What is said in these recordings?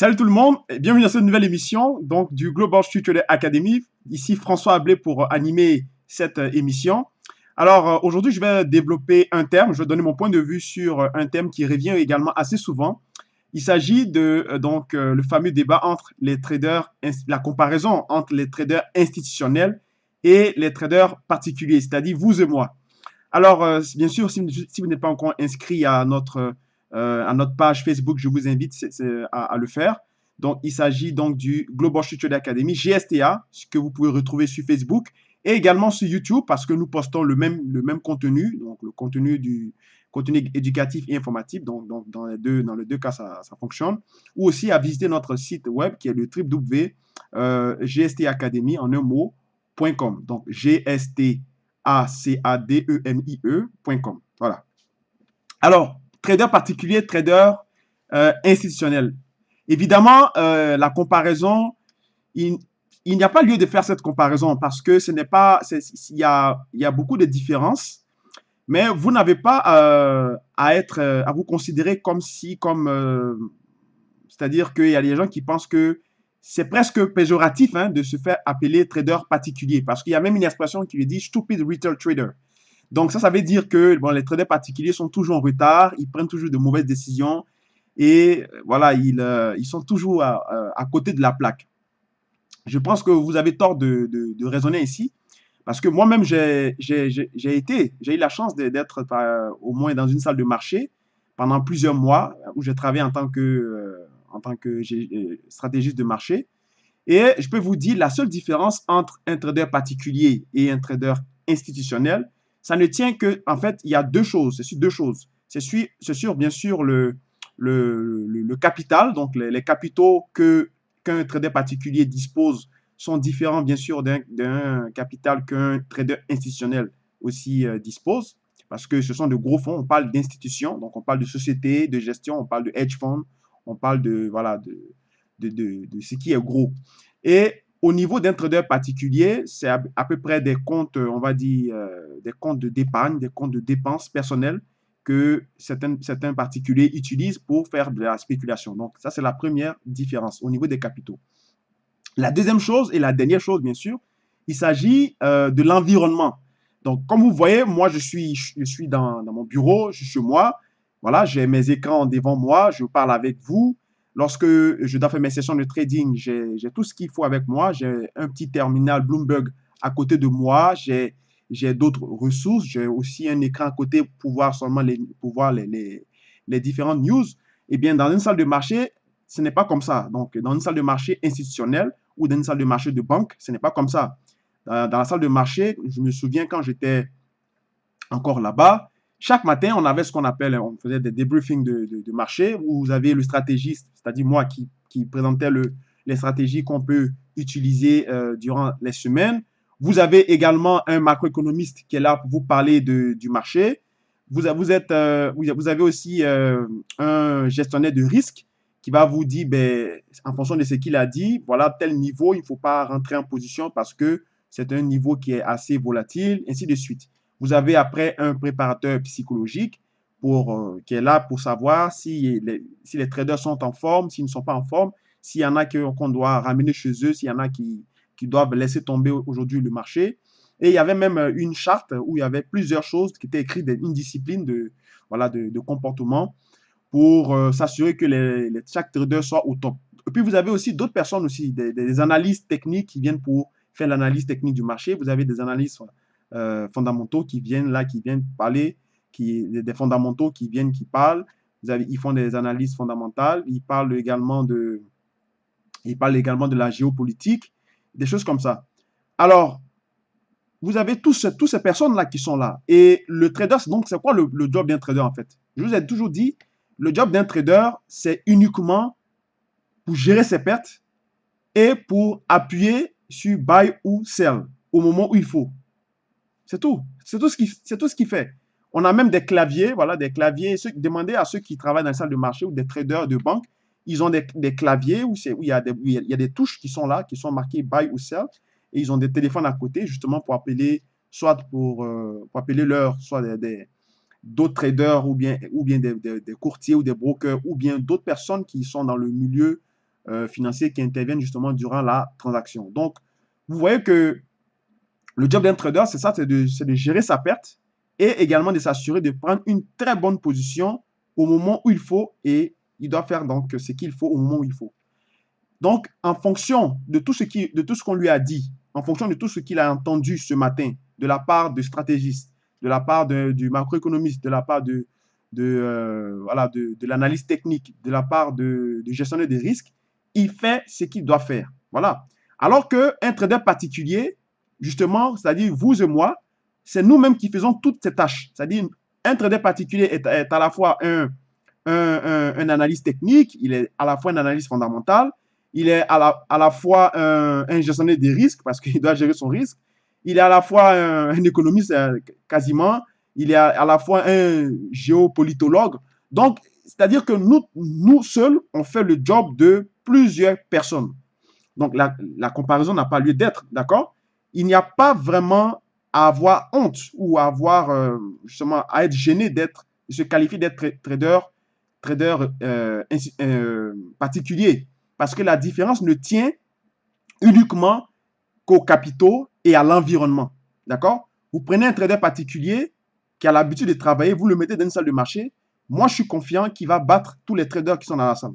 Salut tout le monde et bienvenue dans cette nouvelle émission donc du Global Street Trader Academy. Ici François Ablé pour animer cette émission. Alors aujourd'hui je vais développer un terme, je vais donner mon point de vue sur un thème qui revient également assez souvent. Il s'agit de le fameux débat entre les traders, la comparaison entre les traders institutionnels et les traders particuliers, c'est-à-dire vous et moi. Alors, bien sûr, si vous n'êtes pas encore inscrit à notre page Facebook, je vous invite à le faire. Donc, il s'agit donc du Global Street Trader Academy, GSTA, ce que vous pouvez retrouver sur Facebook et également sur YouTube parce que nous postons le même contenu, donc le contenu du contenu éducatif et informatif. Donc dans les deux cas, ça fonctionne. Ou aussi à visiter notre site web qui est le www.gstacademy en un mot.com. Donc, GST academie.com. Voilà. Alors, trader particulier, trader institutionnel. Évidemment, la comparaison, il, il n'y a pas lieu de faire cette comparaison parce que ce n'est pas, il y a beaucoup de différences, mais vous n'avez pas à vous considérer c'est-à-dire qu'il y a des gens qui pensent que c'est presque péjoratif de se faire appeler trader particulier parce qu'il y a même une expression qui lui dit stupid retail trader. Donc ça veut dire que bon, les traders particuliers sont toujours en retard, ils prennent toujours de mauvaises décisions et voilà, ils sont toujours à côté de la plaque. Je pense que vous avez tort de raisonner ici parce que moi-même, j'ai eu la chance d'être au moins dans une salle de marché pendant plusieurs mois où j'ai travaillé en tant que stratégiste de marché. Et je peux vous dire, la seule différence entre un trader particulier et un trader institutionnel, ça ne tient que, en fait, il y a deux choses. C'est sur deux choses. C'est sur bien sûr, le capital, donc les capitaux qu'un trader particulier dispose sont différents, bien sûr, d'un capital qu'un trader institutionnel aussi dispose, parce que ce sont de gros fonds. On parle d'institutions, donc on parle de sociétés de gestion, on parle de hedge funds, on parle voilà, de ce qui est gros. Et au niveau d'un trader particulier, c'est à peu près des comptes, on va dire, des comptes d'épargne, des comptes de dépenses personnelles que certains particuliers utilisent pour faire de la spéculation. Donc, ça, c'est la première différence au niveau des capitaux. La deuxième chose et la dernière chose, bien sûr, il s'agit de l'environnement. Donc, comme vous voyez, moi, je suis dans mon bureau, je suis chez moi. Voilà, j'ai mes écrans devant moi, je parle avec vous. Lorsque je dois faire mes sessions de trading, j'ai tout ce qu'il faut avec moi. J'ai un petit terminal Bloomberg à côté de moi. J'ai d'autres ressources. J'ai aussi un écran à côté pour voir seulement pour voir les différentes news. Eh bien, dans une salle de marché, ce n'est pas comme ça. Donc, dans une salle de marché institutionnelle ou dans une salle de marché de banque, ce n'est pas comme ça. Dans la salle de marché, je me souviens quand j'étais encore là-bas, chaque matin, on faisait des débriefings de marché où vous avez le stratégiste, c'est-à-dire moi qui présentait les stratégies qu'on peut utiliser durant les semaines. Vous avez également un macroéconomiste qui est là pour vous parler du marché. Vous avez aussi un gestionnaire de risque qui va vous dire, ben, en fonction de ce qu'il a dit, voilà tel niveau, il ne faut pas rentrer en position parce que c'est un niveau qui est assez volatile, ainsi de suite. Vous avez après un préparateur psychologique qui est là pour savoir si les traders sont en forme, s'ils ne sont pas en forme, s'il y en a qu'on doit ramener chez eux, s'il y en a qui doivent laisser tomber aujourd'hui le marché. Et il y avait même une charte où il y avait plusieurs choses qui étaient écrites, une discipline voilà, de comportement pour s'assurer que chaque trader soit au top. Et puis vous avez aussi d'autres personnes aussi, des analystes techniques qui viennent pour faire l'analyse technique du marché. Vous avez des analystes fondamentaux qui viennent là, qui viennent parler, des fondamentaux qui parlent. Ils font des analyses fondamentales. Ils parlent également de la géopolitique, des choses comme ça. Alors, vous avez toutes ces personnes-là qui sont là. Et le trader, donc, c'est quoi le job d'un trader en fait? Je vous ai toujours dit, le job d'un trader, c'est uniquement pour gérer ses pertes et pour appuyer sur buy ou sell au moment où il faut. C'est tout. C'est tout ce qu'il fait. On a même des claviers, voilà, des claviers. Demandez à ceux qui travaillent dans les salles de marché ou des traders de banque, ils ont des claviers où il y a des touches qui sont là, qui sont marquées buy ou sell, et ils ont des téléphones à côté justement pour appeler, pour appeler soit d'autres traders ou bien des courtiers ou des brokers ou bien d'autres personnes qui sont dans le milieu financiers qui interviennent justement durant la transaction. Donc, vous voyez que le job d'un trader, c'est ça, c'est de gérer sa perte et également de s'assurer de prendre une très bonne position au moment où il faut et il doit faire donc ce qu'il faut au moment où il faut. Donc, en fonction de tout ce qu'on lui a dit, en fonction de tout ce qu'il a entendu ce matin de la part de stratégistes, de la part du macroéconomiste, de la part voilà, de l'analyse technique, de la part du gestionnaire des risques, il fait ce qu'il doit faire. Voilà. Alors qu'un trader particulier, justement, c'est-à-dire vous et moi, c'est nous-mêmes qui faisons toutes ces tâches. C'est-à-dire, un trader particulier est à la fois un analyste technique, il est à la fois un analyste fondamental, il est à la fois un gestionnaire des risques parce qu'il doit gérer son risque, il est à la fois un économiste quasiment, il est à la fois un géopolitologue. Donc, c'est-à-dire que nous seuls, on fait le job de plusieurs personnes. Donc, la comparaison n'a pas lieu d'être, d'accord? Il n'y a pas vraiment à avoir honte ou à avoir, justement, à être gêné de se qualifier d'être trader particulier. Parce que la différence ne tient uniquement qu'aux capitaux et à l'environnement. D'accord? Vous prenez un trader particulier qui a l'habitude de travailler, vous le mettez dans une salle de marché. Moi, je suis confiant qu'il va battre tous les traders qui sont dans la salle.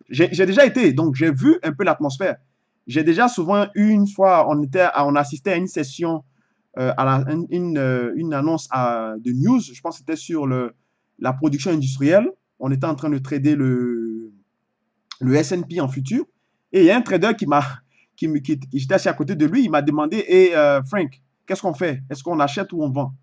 J'ai déjà été, donc j'ai vu un peu l'atmosphère. J'ai déjà souvent une fois, on assistait à une session, à une annonce de news, je pense que c'était sur la production industrielle. On était en train de trader le S&P en futur. Et il y a un trader j'étais assis à côté de lui, il m'a demandé, et Frank, qu'est-ce qu'on fait? Est-ce qu'on achète ou on vend?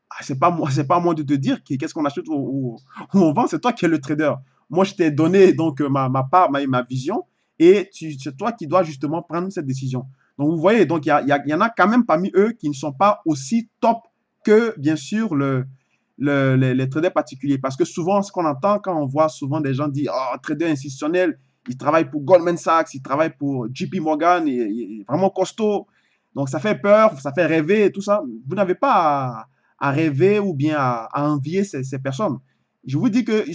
Ah, c'est pas moi de te dire qu'est-ce qu'on achète ou on vend, c'est toi qui es le trader. Moi, je t'ai donné donc ma part, ma vision, et c'est toi qui dois justement prendre cette décision. Donc, vous voyez, donc il y en a quand même parmi eux qui ne sont pas aussi top que, bien sûr, les traders particuliers. Parce que souvent, ce qu'on entend quand on voit souvent des gens dire, oh, trader institutionnel, il travaille pour Goldman Sachs, il travaille pour JP Morgan, il est vraiment costaud. Donc, ça fait peur, ça fait rêver et tout ça. Vous n'avez pas à rêver ou bien à envier ces personnes. Je vous dis que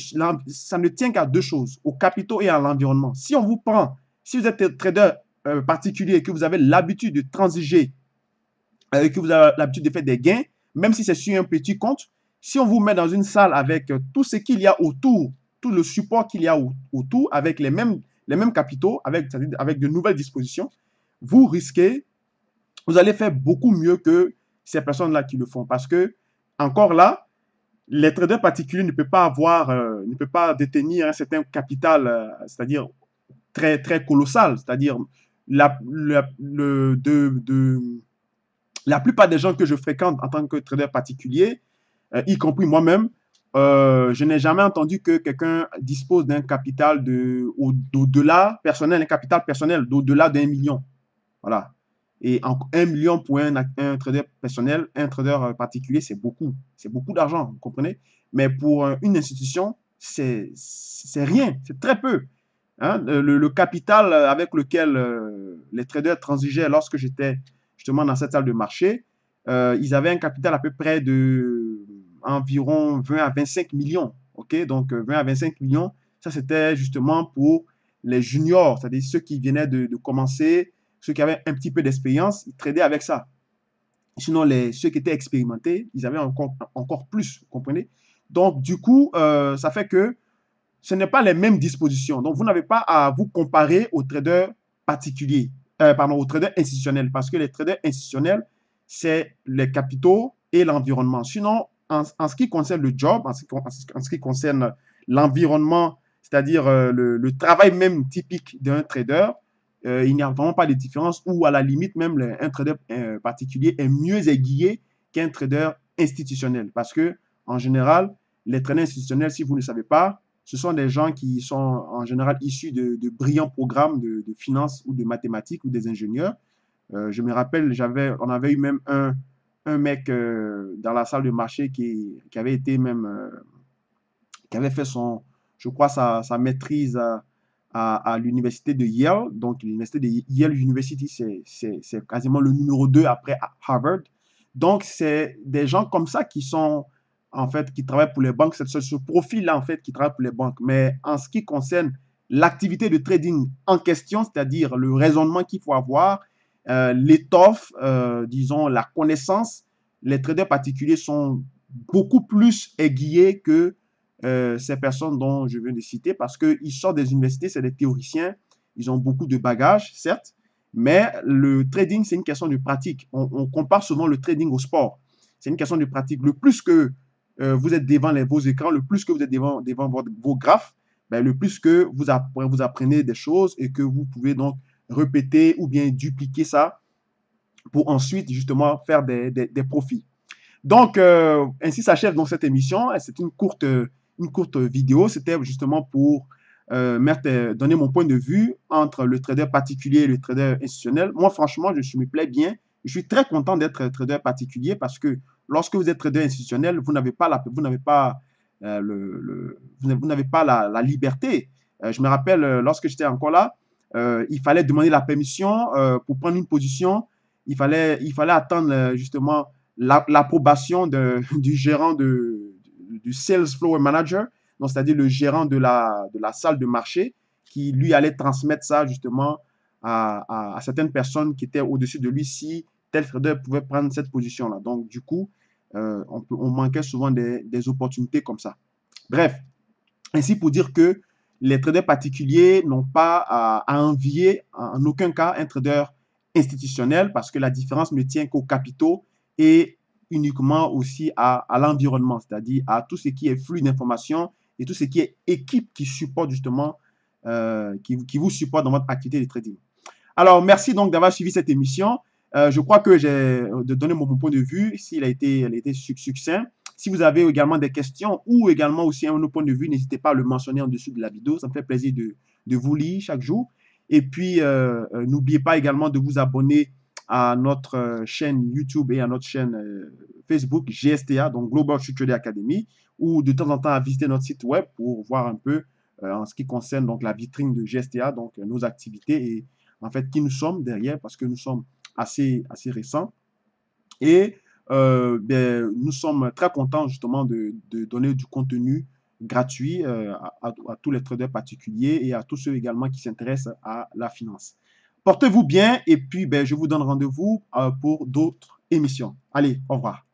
ça ne tient qu'à deux choses, au capitaux et à l'environnement. Si on vous prend, si vous êtes trader particulier et que vous avez l'habitude de transiger, que vous avez l'habitude de faire des gains, même si c'est sur un petit compte, si on vous met dans une salle avec tout ce qu'il y a autour, tout le support qu'il y a autour, avec les mêmes capitaux, avec de nouvelles dispositions, vous risquez, vous allez faire beaucoup mieux que ces personnes-là qui le font. Parce que, encore là, les traders particuliers ne peuvent pas ne peuvent pas détenir un certain capital, c'est-à-dire très, très colossal. C'est-à-dire, la, la, la plupart des gens que je fréquente en tant que trader particulier, y compris moi-même, je n'ai jamais entendu que quelqu'un dispose d'un capital au-delà personnel, un capital personnel d'au-delà d'1 million. Voilà. Et 1 million pour un trader personnel, un trader particulier, c'est beaucoup. C'est beaucoup d'argent, vous comprenez? Mais pour une institution, c'est rien, c'est très peu. Hein? Le capital avec lequel les traders transigeaient lorsque j'étais justement dans cette salle de marché, ils avaient un capital à peu près de environ 20 à 25 millions. OK? Donc 20 à 25 millions, ça c'était justement pour les juniors, c'est-à-dire ceux qui venaient de commencer, ceux qui avaient un petit peu d'expérience, ils tradaient avec ça. Sinon, ceux qui étaient expérimentés, ils avaient encore plus, vous comprenez? Donc, du coup, ça fait que ce n'est pas les mêmes dispositions. Donc, vous n'avez pas à vous comparer aux traders particuliers, pardon, aux traders institutionnels, parce que les traders institutionnels, c'est les capitaux et l'environnement. Sinon, en ce qui concerne le job, en ce qui concerne l'environnement, c'est-à-dire le travail même typique d'un trader, il n'y a vraiment pas de différence ou à la limite même un trader particulier est mieux aiguillé qu'un trader institutionnel parce que en général, les traders institutionnels, si vous ne savez pas, ce sont des gens qui sont en général issus de brillants programmes de finance ou de mathématiques ou des ingénieurs. Je me rappelle, on avait eu même un mec dans la salle de marché qui avait été même, qui avait fait je crois, sa maîtrise à l'université de Yale. Donc, l'université de Yale University, c'est quasiment le numéro 2 après Harvard. Donc, c'est des gens comme ça qui sont, en fait, qui travaillent pour les banques. C'est ce profil-là, en fait, qui travaille pour les banques. Mais en ce qui concerne l'activité de trading en question, c'est-à-dire le raisonnement qu'il faut avoir, l'étoffe, disons, la connaissance. Les traders particuliers sont beaucoup plus aiguillés que ces personnes dont je viens de citer parce qu'ils sortent des universités, c'est des théoriciens, ils ont beaucoup de bagages, certes, mais le trading, c'est une question de pratique. On compare souvent le trading au sport. C'est une question de pratique. Le plus que vous êtes devant vos écrans, le plus que vous êtes devant vos graphes, ben, le plus que vous apprenez des choses et que vous pouvez donc répéter ou bien dupliquer ça pour ensuite justement faire des profits. Donc, ainsi s'achève donc cette émission. C'est une courte vidéo. C'était justement pour donner mon point de vue entre le trader particulier et le trader institutionnel. Moi, franchement, je me plais bien. Je suis très content d'être trader particulier parce que lorsque vous êtes trader institutionnel, vous n'avez pas la liberté. Je me rappelle, lorsque j'étais encore là, il fallait demander la permission pour prendre une position. Il fallait attendre justement l'approbation du gérant du sales floor manager, c'est-à-dire le gérant de la salle de marché, qui lui allait transmettre ça justement à certaines personnes qui étaient au-dessus de lui si tel trader pouvait prendre cette position-là. Donc, du coup, on manquait souvent des opportunités comme ça. Bref, ainsi pour dire que les traders particuliers n'ont pas à envier en aucun cas un trader institutionnel parce que la différence ne tient qu'aux capitaux et uniquement aussi à l'environnement, c'est-à-dire à tout ce qui est flux d'informations et tout ce qui est équipe qui supporte justement, qui vous supporte dans votre activité de trading. Alors, merci donc d'avoir suivi cette émission. Je crois que j'ai donné mon point de vue, s'il a été succinct. Si vous avez également des questions ou également aussi un autre point de vue, n'hésitez pas à le mentionner en dessous de la vidéo. Ça me fait plaisir de vous lire chaque jour. Et puis, n'oubliez pas également de vous abonner à notre chaîne YouTube et à notre chaîne Facebook GSTA, donc Global Street Trader Academy, ou de temps en temps à visiter notre site web pour voir un peu en ce qui concerne donc la vitrine de GSTA, donc nos activités et en fait qui nous sommes derrière parce que nous sommes assez récents. Et ben, nous sommes très contents justement de donner du contenu gratuit à tous les traders particuliers et à tous ceux également qui s'intéressent à la finance. Portez-vous bien et puis ben, je vous donne rendez-vous pour d'autres émissions. Allez, au revoir.